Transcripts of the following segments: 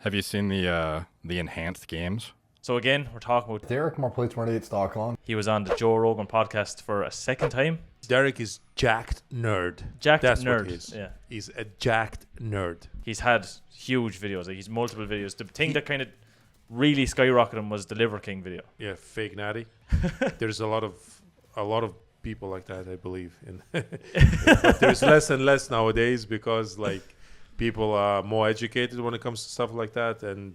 Have you seen the enhanced games? So again, we're talking about Derek, more Play 28 Stockholm. he was on the Joe Rogan podcast for a second time. Derek is jacked nerd. Jacked That's nerd. what he is. Yeah. He's a jacked nerd. He's had huge videos. Like he's multiple videos. The thing that kind of really skyrocketed him was the Liver King video. Yeah, fake natty. There's a lot of people like that, I believe. But there's less and less nowadays because like people are more educated when it comes to stuff like that, and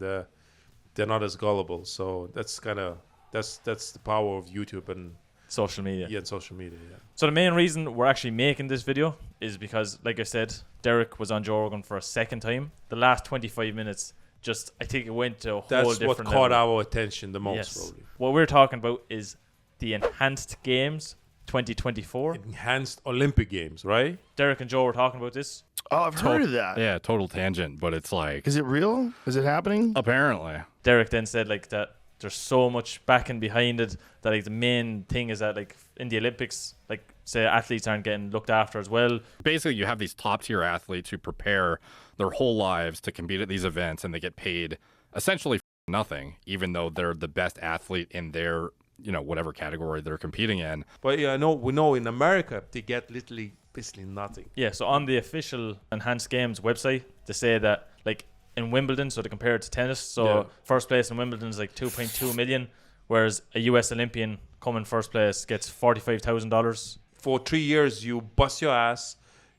they're not as gullible. So that's the power of YouTube and Social media. and social media. Yeah. So the main reason we're actually making this video is because, like I said, Derek was on Joe Rogan for a second time. The last 25 minutes, I think it went to a whole That's different what caught level. our attention the most, Yes. probably. What we're talking about is the Enhanced Games 2024. Enhanced Olympic Games, right? Derek and Joe were talking about this. Oh, I've heard of that. Yeah, total tangent, but it's like Is it real? Is it happening? apparently. Derek then said like that there's so much backing behind it that like the main thing is that like in the Olympics, like say athletes aren't getting looked after as well. Basically, you have these top tier athletes who prepare their whole lives to compete at these events, and they get paid essentially nothing, even though they're the best athlete in their whatever category they're competing in. But yeah, we know in America they get literally basically nothing. Yeah, so on the official Enhanced Games website, they say that like in Wimbledon, so to compare it to tennis, so Yeah. first place in Wimbledon is like 2.2 million, whereas a US Olympian coming first place gets $45,000. For 3 years, you bust your ass,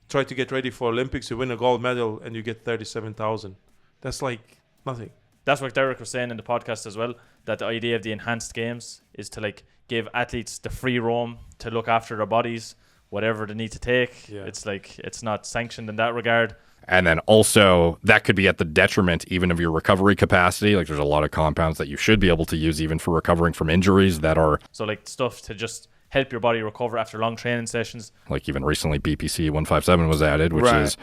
try to get ready for Olympics, you win a gold medal, and you get 37,000. That's like nothing. That's what Derek was saying in the podcast as well, that the idea of the Enhanced Games is to like give athletes the free roam to look after their bodies, whatever they need to take. Yeah. It's like it's not sanctioned in that regard. And then also that could be at the detriment even of your recovery capacity. Like there's a lot of compounds that you should be able to use even for recovering from injuries that are So like stuff to just help your body recover after long training sessions. like even recently BPC 157 was added, which Right. is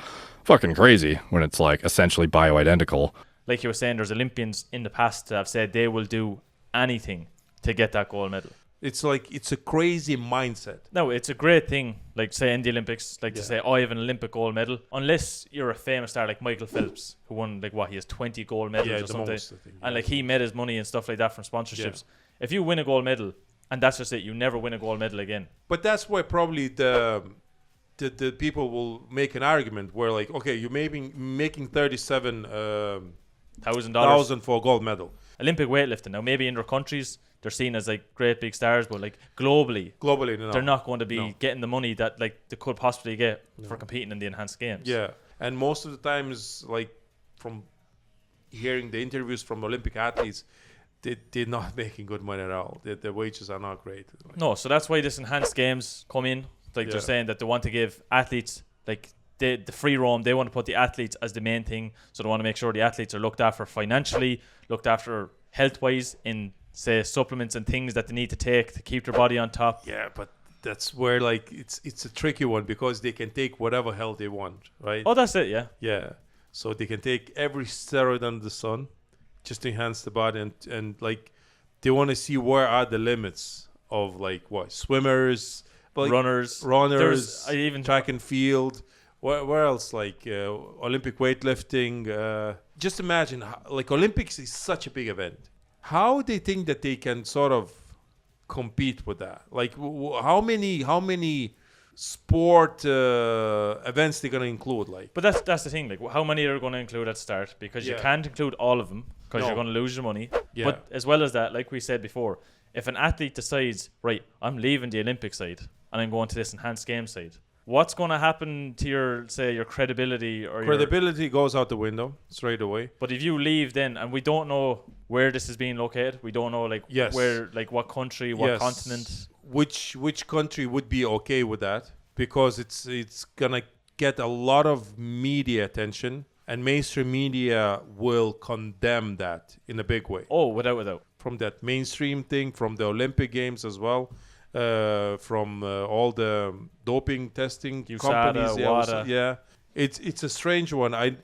fucking crazy when it's like essentially bioidentical. Like you were saying, there's Olympians in the past that have said they will do anything to get that gold medal. It's like it's a crazy mindset. No, it's a great thing, like say in the Olympics, like to Yeah. say, I have an Olympic gold medal. Unless you're a famous star like Michael Phelps, who won he has 20 gold medals Yeah, or the something. most, I think. And like he made his money and stuff like that from sponsorships. If you win a gold medal, and that's just it, you never win a gold medal again. But that's why probably the people will make an argument where like, okay, you're making 37,000 $1,000. for a gold medal. Olympic weightlifting. Now maybe in their countries they're seen as like great big stars, but like globally Globally, no. they're not going to be No. getting the money that like they could possibly get for competing in the Enhanced Games. Yeah, and most of the times, like from hearing the interviews from Olympic athletes, they're not making good money at all. Their wages are not great. No, so that's why this Enhanced Games come in. Like they're Yeah. saying that they want to give athletes like the free roam. They want to put the athletes as the main thing. So they want to make sure the athletes are looked after financially, looked after health-wise in, say, supplements and things that they need to take to keep their body on top. Yeah, but that's where like it's a tricky one because they can take whatever hell they want, right? Oh, that's it, yeah. Yeah, so they can take every steroid under the sun, just to enhance the body, and like they want to see where are the limits of like what swimmers, like, runners, runners, I even track and field. Where else? Like Olympic weightlifting. Just imagine, like Olympics is such a big event. How they think that they can sort of compete with that? Like how many sport events they're gonna include? Like, But that's the thing. Like, how many are going to include at start? Because you Yeah. can't include all of them because No. you're going to lose your money. Yeah. But as well as that, like we said before, if an athlete decides, right, I'm leaving the Olympic side and I'm going to this Enhanced Game side, what's going to happen to your credibility or credibility goes out the window straight away. But if you leave then, and we don't know where this is being located, we don't know like Yes. where, like what country, what Yes. continent. Which country would be okay with that? Because it's gonna get a lot of media attention, and mainstream media will condemn that in a big way. Oh, without. From that mainstream thing, from the Olympic Games as well, from all the doping testing USADA, companies. WADA. Yeah, it's a strange one. I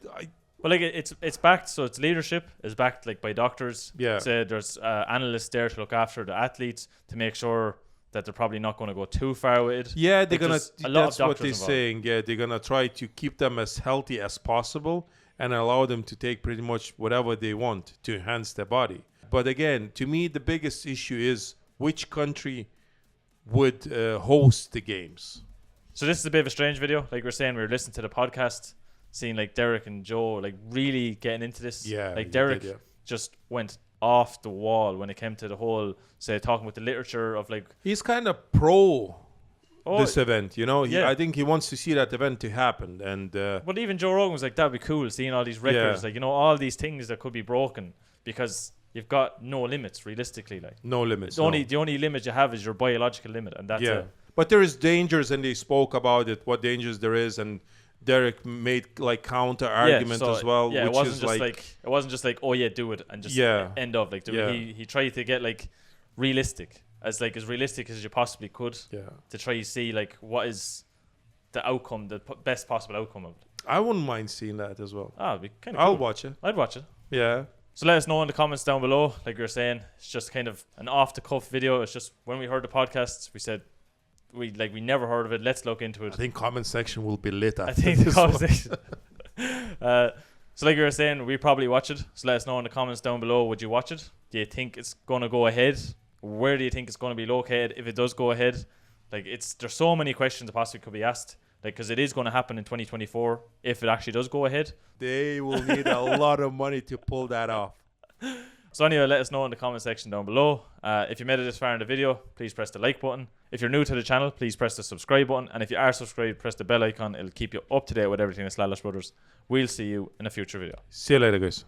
Well, like it's backed, so its leadership is backed like by doctors. Yeah. So there's analysts there to look after the athletes to make sure that they're probably not going to go too far with it. Yeah, they're Like, gonna. there's a lot of That's what doctors they're involved. saying. Yeah, they're gonna try to keep them as healthy as possible and allow them to take pretty much whatever they want to enhance their body. But again, to me, the biggest issue is which country would host the games. So this is a bit of a strange video. Like we were saying, we were listening to the podcast, seeing like Derek and Joe like really getting into this. Yeah, like Derek just went off the wall when it came to the whole, say, talking with the literature of like. He's kind of pro this event, you know. I think he wants to see that event to happen. And but even Joe Rogan was like, that'd be cool, seeing all these records, like, you know, all these things that could be broken because you've got no limits realistically. Like no limits. The only limit you have is your biological limit, and that's it. But there is dangers, and they spoke about it, what dangers there is, and Derek made like counter argument as well. Yeah, which it wasn't is just like it wasn't just like, oh yeah, do it and just end of like do it. He tried to get like realistic as realistic as you possibly could. Yeah. To try to see like what is the outcome, the best possible outcome of it. I wouldn't mind seeing that as well. It'd be kind of I'll cool. watch it. I'd watch it. Yeah. So let us know in the comments down below. Like we were saying, it's just kind of an off the cuff video. It's just when we heard the podcast, we said we never heard of it. Let's look into it. I think comment section will be lit after I think the comment section. So like we were saying, we probably watch it. So let us know in the comments down below. Would you watch it? Do you think it's going to go ahead? Where do you think it's going to be located if it does go ahead? Like there's so many questions that possibly could be asked. Like, because it is going to happen in 2024 if it actually does go ahead. They will need a lot of money to pull that off. So anyway, let us know in the comment section down below. If you made it this far in the video, please press the like button. If you're new to the channel, please press the subscribe button. And if you are subscribed, press the bell icon. It'll keep you up to date with everything that's Lalas Brothers. We'll see you in a future video. See you later, guys.